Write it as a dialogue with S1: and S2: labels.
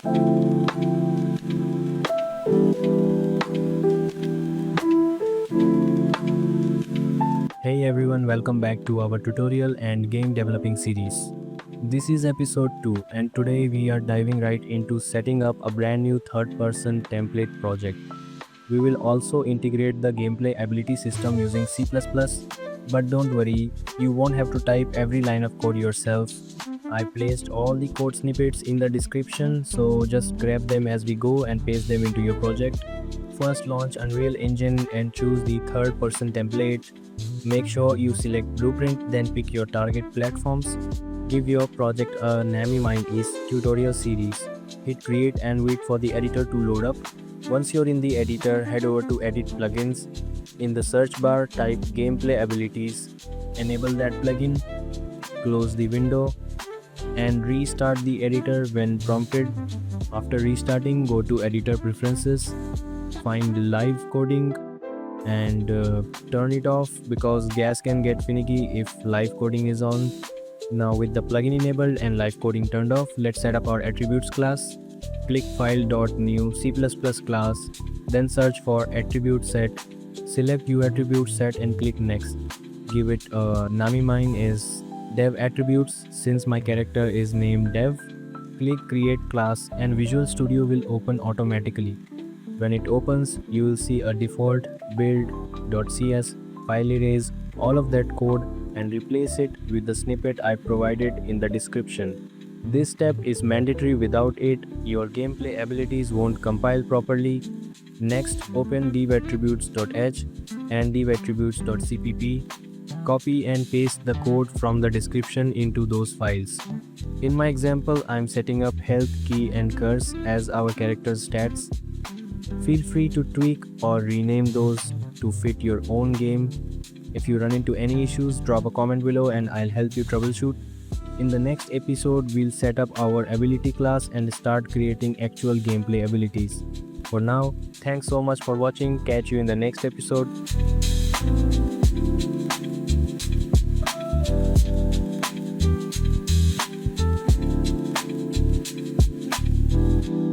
S1: Hey everyone, welcome back to our tutorial and game developing series. This is episode 2 and today we are diving right into setting up a brand new third-person template project. We will also integrate the gameplay ability system using C++, but don't worry, you won't have to type every line of code yourself. I placed all the code snippets in the description, so just grab them as we go and paste them into your project. First, launch Unreal Engine and choose the third-person template. Make sure you select Blueprint, then pick your target platforms. Give your project a name. Mine is Tutorial Series. Hit Create and wait for the editor to load up. Once you're in the editor, head over to Edit Plugins. In the search bar, type Gameplay Abilities. Enable that plugin. Close the window and restart the editor when prompted. After restarting, go to Editor Preferences. Find Live Coding and turn it off because gas can get finicky if live coding is on. Now with the plugin enabled and live coding turned off, let's set up our attributes class. Click File.new C++ class, then search for AttributeSet. Select AttributeSet and click Next. Give it a name. Mine is DevAttributes since my character is named Dev. Click Create Class and Visual Studio will open automatically. When it opens, you will see a default Build.cs file. Erase all of that code and replace it with the snippet I provided in the description. This step is mandatory. Without it, your gameplay abilities won't compile properly. Next, open DevAttributes.h and DevAttributes.cpp. Copy and paste the code from the description into those files. In my example, I'm setting up health, key and curse as our character's stats. Feel free to tweak or rename those to fit your own game. If you run into any issues, drop a comment below and I'll help you troubleshoot. In the next episode, we'll set up our ability class and start creating actual gameplay abilities. For now, thanks so much for watching. Catch you in the next episode.